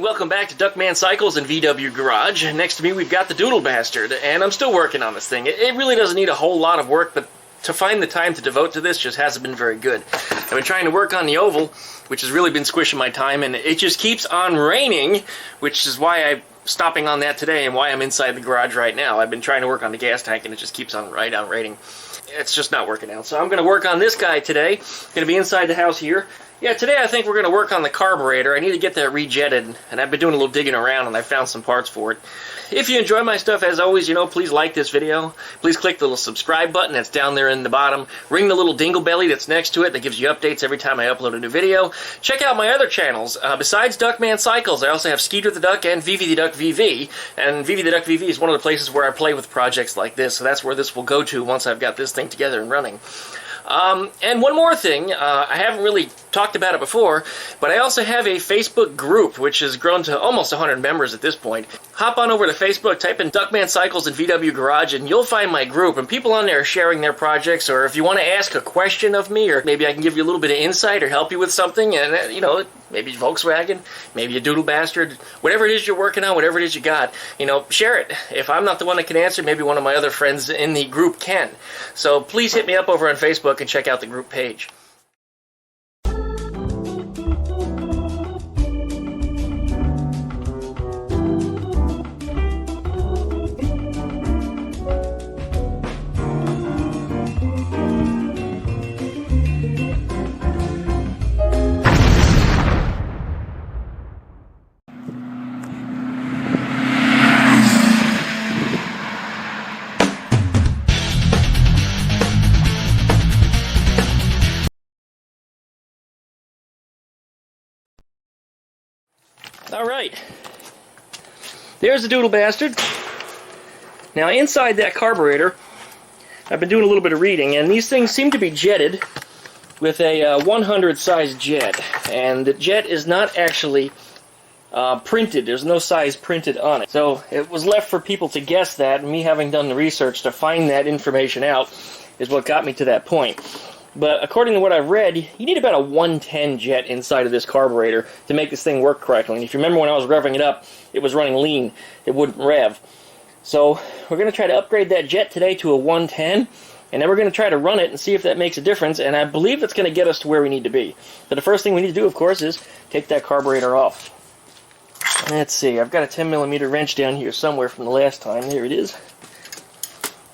welcome back to Duckman Cycles and VW Garage. Next to me we've got the DoodleBastard, and I'm still working on this thing. It really doesn't need a whole lot of work, but to find the time to devote to this just hasn't been very good. I've been trying to work on the oval, which has really been squishing my time, and it just keeps on raining, which is why I'm stopping on that today and why I'm inside the garage right now. I've been trying to work on the gas tank, and it just keeps on raining. It's just not working out. So I'm going to work on this guy today. Going to be inside the house here. Yeah, today I think we're going to work on the carburetor. I need to get that rejetted, and I've been doing a little digging around, and I found some parts for it. If you enjoy my stuff, as always, please like this video. Please click the little subscribe button that's down there in the bottom. Ring the little dingle belly that's next to it that gives you updates every time I upload a new video. Check out my other channels. Besides Duckman Cycles, I also have Skeeter the Duck and Vivi the Duck VV. And Vivi the Duck VV is one of the places where I play with projects like this, so that's where this will go to once I've got this thing together and running. And one more thing, I haven't really talked about it before, but I also have a Facebook group, which has grown to almost 100 members at this point. Hop on over to Facebook, type in Duckman Cycles and VW Garage, and you'll find my group, and people on there are sharing their projects, or if you want to ask a question of me, or maybe I can give you a little bit of insight or help you with something, and, maybe Volkswagen, maybe a DoodleBastard, whatever it is you're working on, whatever it is you got, share it. If I'm not the one that can answer, maybe one of my other friends in the group can. So please hit me up over on Facebook and check out the group page. Alright, there's the DoodleBastard. Now inside that carburetor, I've been doing a little bit of reading, and these things seem to be jetted with a 100 size jet, and the jet is not actually printed. There's no size printed on it. So it was left for people to guess that, and me having done the research to find that information out is what got me to that point. But according to what I've read, you need about a 110 jet inside of this carburetor to make this thing work correctly. And if you remember when I was revving it up, it was running lean. It wouldn't rev. So we're going to try to upgrade that jet today to a 110, and then we're going to try to run it and see if that makes a difference, and I believe it's going to get us to where we need to be. But the first thing we need to do, of course, is take that carburetor off. Let's see, I've got a 10mm wrench down here somewhere from the last time. There it is.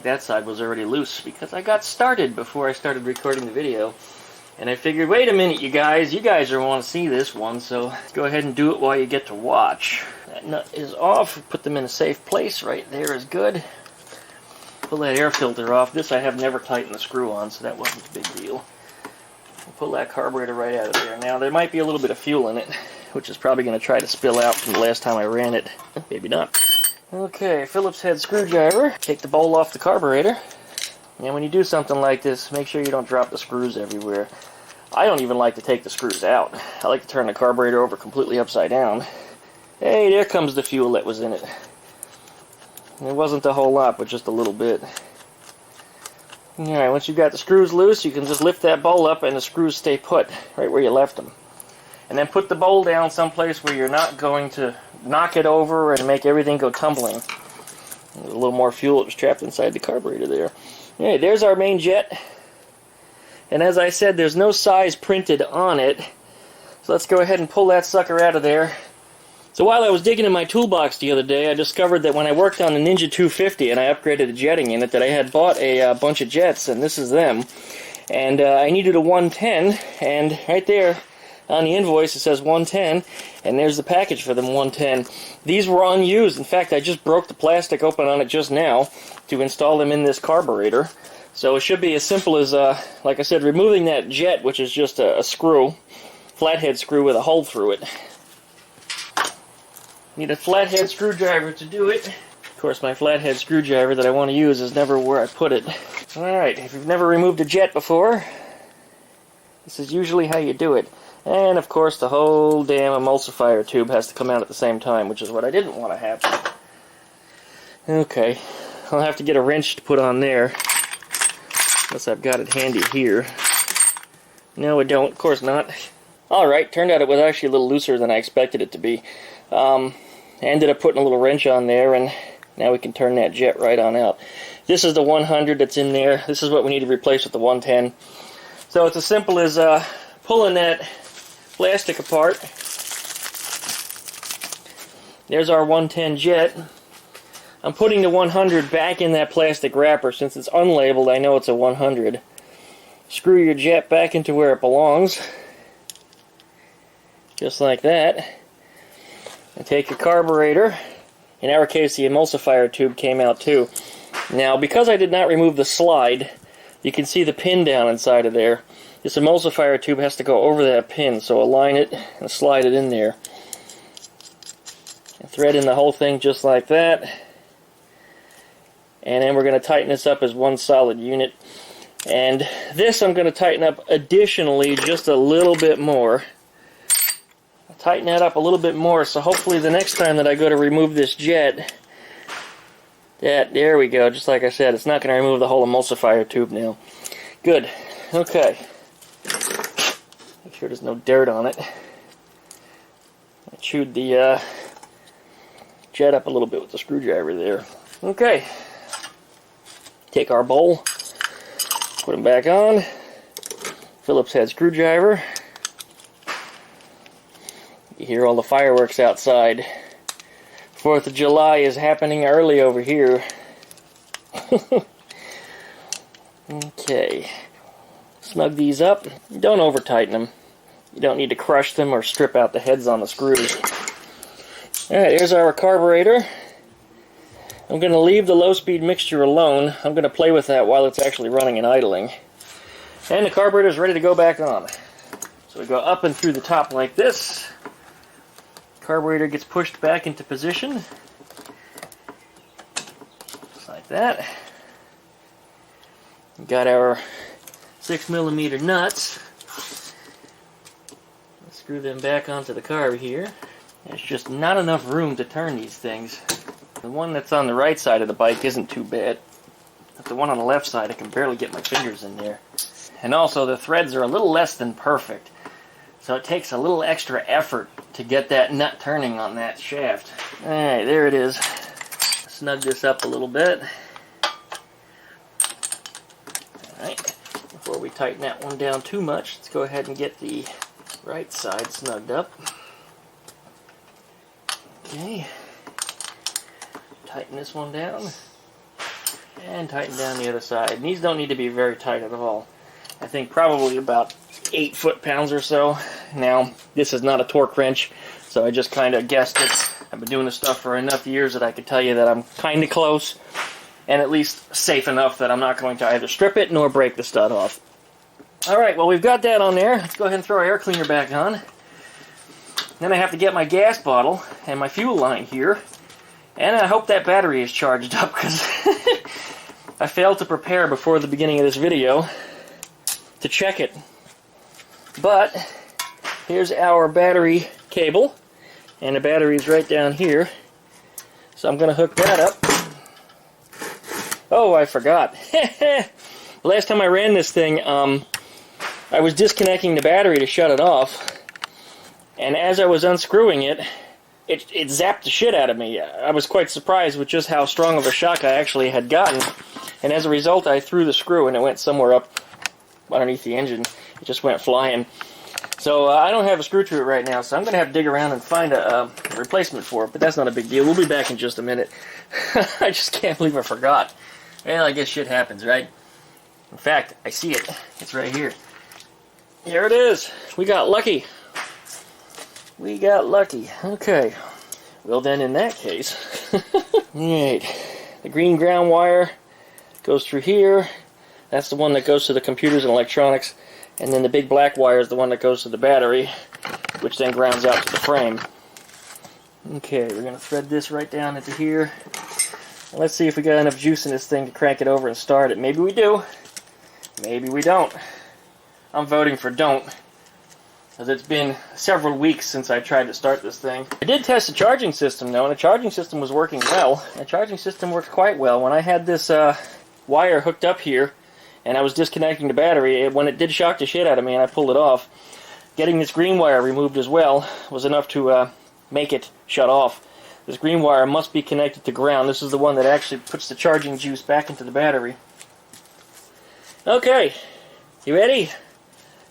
That side was already loose because I got started before I started recording the video. And I figured, wait a minute, you guys are want to see this one, so go ahead and do it while you get to watch. That nut is off. Put them in a safe place. Right there is good. Pull that air filter off. This I have never tightened the screw on, so that wasn't a big deal. Pull that carburetor right out of there. Now, there might be a little bit of fuel in it, which is probably going to try to spill out from the last time I ran it. Maybe not. Okay, Phillips head screwdriver. Take the bowl off the carburetor. And when you do something like this, make sure you don't drop the screws everywhere. I don't even like to take the screws out. I like to turn the carburetor over completely upside down. Hey, there comes the fuel that was in it. It wasn't a whole lot, but just a little bit. Alright, once you've got the screws loose, you can just lift that bowl up and the screws stay put right where you left them. And then put the bowl down someplace where you're not going to knock it over and make everything go tumbling. There's a little more fuel that was trapped inside the carburetor there. Okay, there's our main jet. And as I said, there's no size printed on it. So let's go ahead and pull that sucker out of there. So while I was digging in my toolbox the other day, I discovered that when I worked on the Ninja 250 and I upgraded the jetting in it, that I had bought a bunch of jets, and this is them. And I needed a 110, and right there on the invoice it says 110, and there's the package for them 110. These were unused. In fact, I just broke the plastic open on it just now to install them in this carburetor. So it should be as simple as, like I said, removing that jet, which is just a screw, flathead screw with a hole through it. Need a flathead screwdriver to do it. Of course, my flathead screwdriver that I want to use is never where I put it. Alright, if you've never removed a jet before, this is usually how you do it. And of course the whole damn emulsifier tube has to come out at the same time, which is what I didn't want to happen. Okay, I'll have to get a wrench to put on there, unless I've got it handy here. No, I don't, of course not. Alright, turned out it was actually a little looser than I expected it to be. I ended up putting a little wrench on there, and now we can turn that jet right on out. This is the 100 that's in there. This is what we need to replace with the 110. So it's as simple as pulling that plastic apart. There's our 110 jet. I'm putting the 100 back in that plastic wrapper. Since it's unlabeled, I know it's a 100. Screw your jet back into where it belongs. Just like that. And take your carburetor. In our case, the emulsifier tube came out too. Now, because I did not remove the slide, you can see the pin down inside of there. This emulsifier tube has to go over that pin, so align it and slide it in there. And thread in the whole thing just like that. And then we're going to tighten this up as one solid unit. And this I'm going to tighten up additionally just a little bit more. Tighten that up a little bit more, so hopefully the next time that I go to remove this jet, there we go, just like I said, it's not going to remove the whole emulsifier tube now. Good. Okay. Make sure there's no dirt on it. I chewed the jet up a little bit with the screwdriver there. Okay. Take our bowl, put them back on, Phillips head screwdriver. You hear all the fireworks outside. 4th of July is happening early over here. Okay. Snug these up. Don't over tighten them. You don't need to crush them or strip out the heads on the screws. Alright, here's our carburetor. I'm going to leave the low-speed mixture alone. I'm going to play with that while it's actually running and idling. And the carburetor is ready to go back on. So we go up and through the top like this. Carburetor gets pushed back into position. Just like that. We got our 6mm nuts. Let's screw them back onto the carb here. There's just not enough room to turn these things. The one that's on the right side of the bike isn't too bad. But the one on the left side, I can barely get my fingers in there. And also, the threads are a little less than perfect. So it takes a little extra effort to get that nut turning on that shaft. Alright, there it is. Snug this up a little bit. Alright, before we tighten that one down too much, let's go ahead and get the right side snugged up. Okay. Tighten this one down. And tighten down the other side. And these don't need to be very tight at all. I think probably about 8 foot-pounds or so. Now, this is not a torque wrench, so I just kind of guessed it. I've been doing this stuff for enough years that I could tell you that I'm kind of close, and at least safe enough that I'm not going to either strip it nor break the stud off. Alright, well, we've got that on there. Let's go ahead and throw our air cleaner back on. Then I have to get my gas bottle and my fuel line here, and I hope that battery is charged up, because I failed to prepare before the beginning of this video to check it. But here's our battery cable, and the battery is right down here, so I'm going to hook that up. Oh, I forgot. Last time I ran this thing, I was disconnecting the battery to shut it off, and as I was unscrewing it zapped the shit out of me. I was quite surprised with just how strong of a shock I actually had gotten, and as a result I threw the screw and it went somewhere up underneath the engine. It just went flying. So I don't have a screw to it right now, so I'm going to have to dig around and find a replacement for it, but that's not a big deal. We'll be back in just a minute. I just can't believe I forgot. Well, I guess shit happens, right? In fact, I see it. It's right here. Here it is. We got lucky. We got lucky. Okay. Well then, in that case... Alright. The green ground wire goes through here. That's the one that goes to the computers and electronics. And then the big black wire is the one that goes to the battery, which then grounds out to the frame. Okay, we're going to thread this right down into here. And let's see if we got enough juice in this thing to crank it over and start it. Maybe we do. Maybe we don't. I'm voting for don't, because it's been several weeks since I tried to start this thing. I did test the charging system though, and the charging system was working well. The charging system worked quite well. When I had this wire hooked up here, and I was disconnecting the battery, when it did shock the shit out of me and I pulled it off, getting this green wire removed as well was enough to make it shut off. This green wire must be connected to ground. This is the one that actually puts the charging juice back into the battery. Okay, you ready?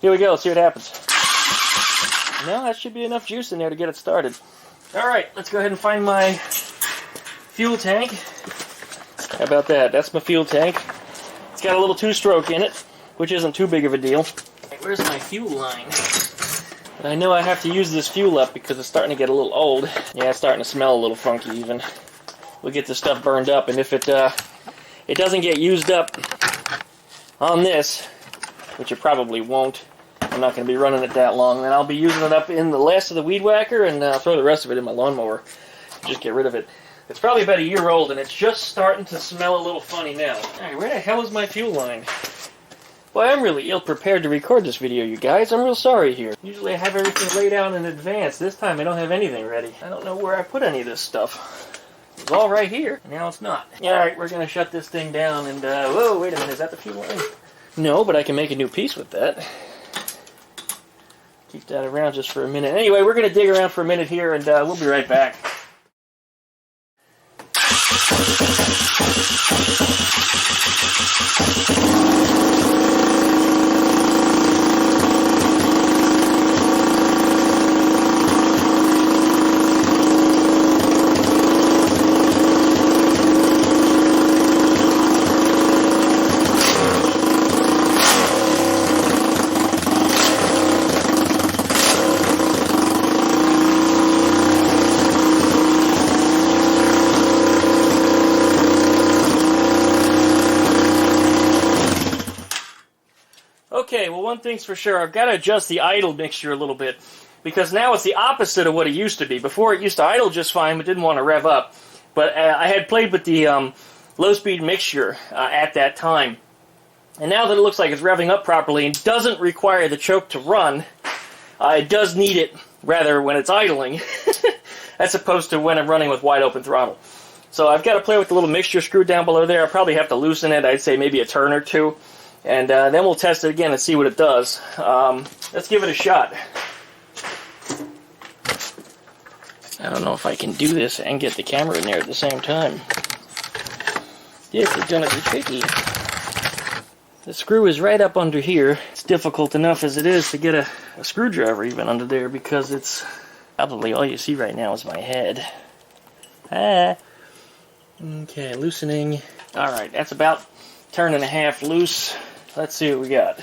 Here we go, let's see what happens. No, that should be enough juice in there to get it started. Alright, let's go ahead and find my fuel tank. How about that? That's my fuel tank. It's got a little two-stroke in it, which isn't too big of a deal. Where's my fuel line? And I know I have to use this fuel up because it's starting to get a little old. Yeah, it's starting to smell a little funky even. We'll get this stuff burned up, and if it doesn't get used up on this, which it probably won't, I'm not going to be running it that long, then I'll be using it up in the last of the weed whacker, and I'll throw the rest of it in my lawnmower. Just get rid of it. It's probably about a year old, and it's just starting to smell a little funny now. Alright, where the hell is my fuel line? Well, I'm really ill-prepared to record this video, you guys. I'm real sorry here. Usually I have everything laid out in advance. This time I don't have anything ready. I don't know where I put any of this stuff. It was all right here. Now it's not. Alright, we're going to shut this thing down, and whoa, wait a minute. Is that the fuel line? No, but I can make a new piece with that. Keep that around just for a minute. Anyway, we're going to dig around for a minute here, and we'll be right back. Okay, well, one thing's for sure, I've got to adjust the idle mixture a little bit, because now it's the opposite of what it used to be. Before, it used to idle just fine, but didn't want to rev up. But I had played with the low-speed mixture at that time. And now that it looks like it's revving up properly and doesn't require the choke to run, it does need it, rather, when it's idling, as opposed to when I'm running with wide-open throttle. So I've got to play with the little mixture screw down below there. I'll probably have to loosen it, I'd say maybe a turn or two. And then we'll test it again and see what it does. Let's give it a shot. I don't know if I can do this and get the camera in there at the same time. This is going to be tricky. The screw is right up under here. It's difficult enough as it is to get a screwdriver even under there, because it's probably all you see right now is my head. Okay, loosening. Alright, that's about a turn and a half loose. Let's see what we got.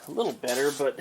A little better, but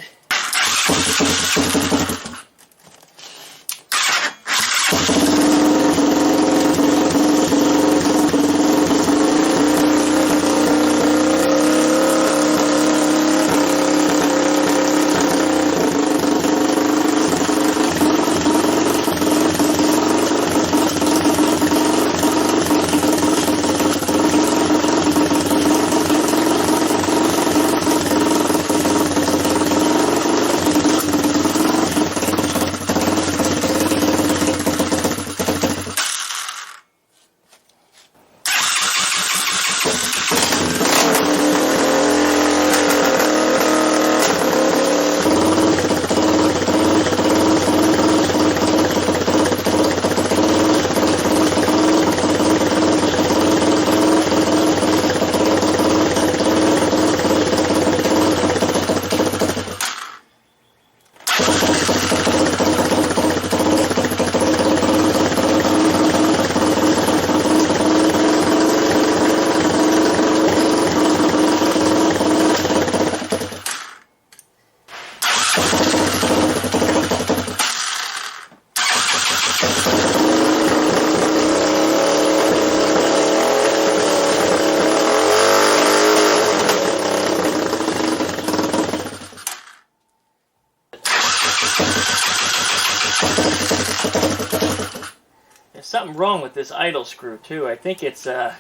something wrong with this idle screw too. I think it's I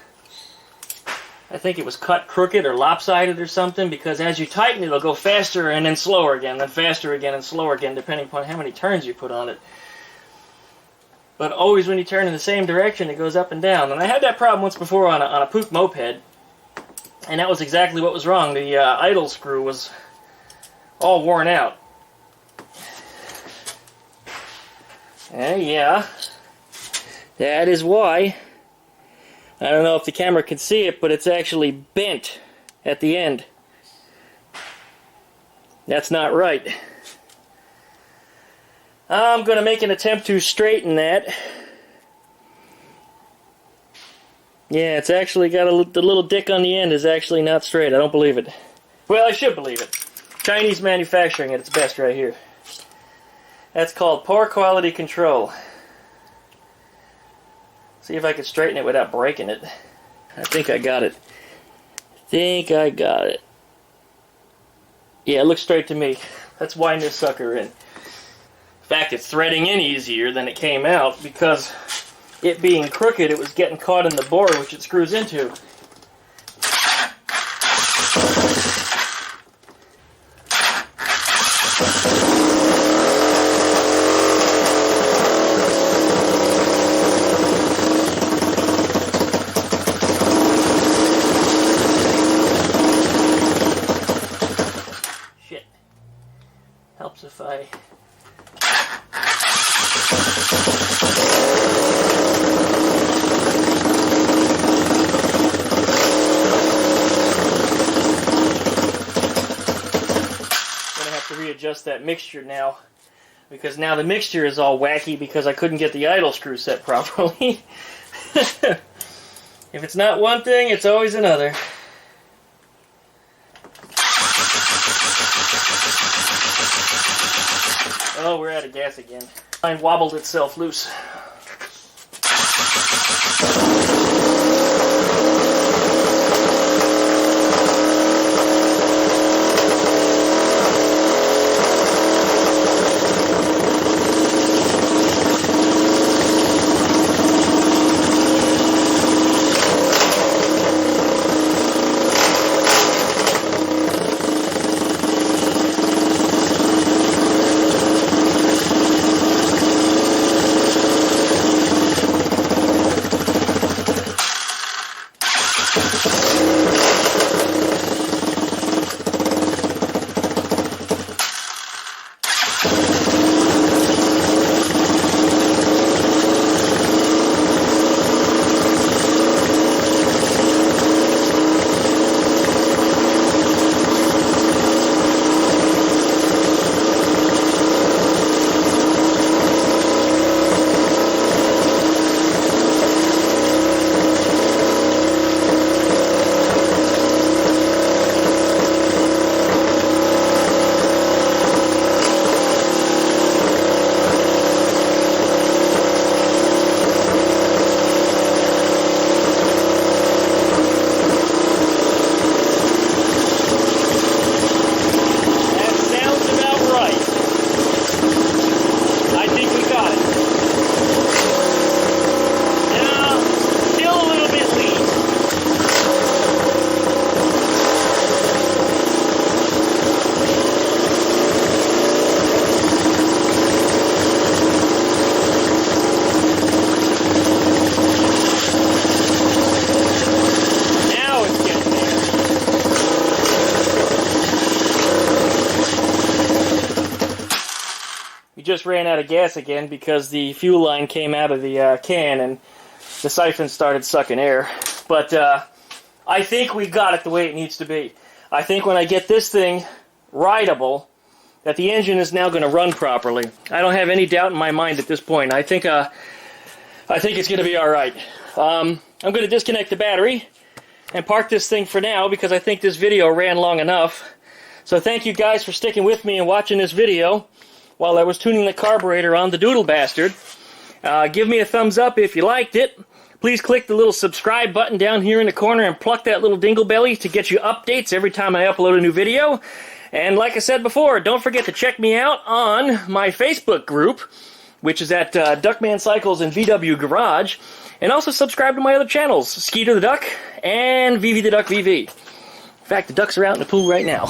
think it was cut crooked or lopsided or something, because as you tighten it, it'll go faster and then slower again, then faster again and slower again, depending upon how many turns you put on it. but always when you turn in the same direction, it goes up and down. And I had that problem once before on a poop moped, and that was exactly what was wrong. The idle screw was all worn out. Yeah, that is why. I don't know if the camera can see it, but it's actually bent at the end. That's not right. I'm going to make an attempt to straighten that. Yeah, it's actually got the little dick on the end is actually not straight. I don't believe it. Well, I should believe it. Chinese manufacturing at its best right here. That's called poor quality control. See if I can straighten it without breaking it. I think I got it. Yeah, it looks straight to me. Let's wind this sucker in. In fact, it's threading in easier than it came out because it being crooked, it was getting caught in the bore which it screws into. Shit. Helps if I... readjust that mixture now, because now the mixture is all wacky because I couldn't get the idle screw set properly. If it's not one thing, it's always another. Oh, we're out of gas again. Mine wobbled itself loose. Just ran out of gas again because the fuel line came out of the can and the siphon started sucking air. But I think we got it the way it needs to be. I think when I get this thing rideable, that the engine is now going to run properly. I don't have any doubt in my mind at this point. I think it's going to be all right. I'm going to disconnect the battery and park this thing for now because I think this video ran long enough. So thank you guys for sticking with me and watching this video while I was tuning the carburetor on the DoodleBastard. Give me a thumbs up if you liked it. Please click the little subscribe button down here in the corner and pluck that little dingle belly to get you updates every time I upload a new video. And like I said before, don't forget to check me out on my Facebook group, which is at Duckman Cycles and VW Garage. And also subscribe to my other channels, Skeeter the Duck and VV the Duck VV. In fact, the ducks are out in the pool right now.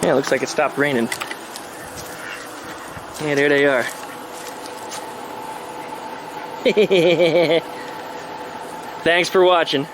Yeah, it looks like it stopped raining. Yeah, there they are. Thanks for watching.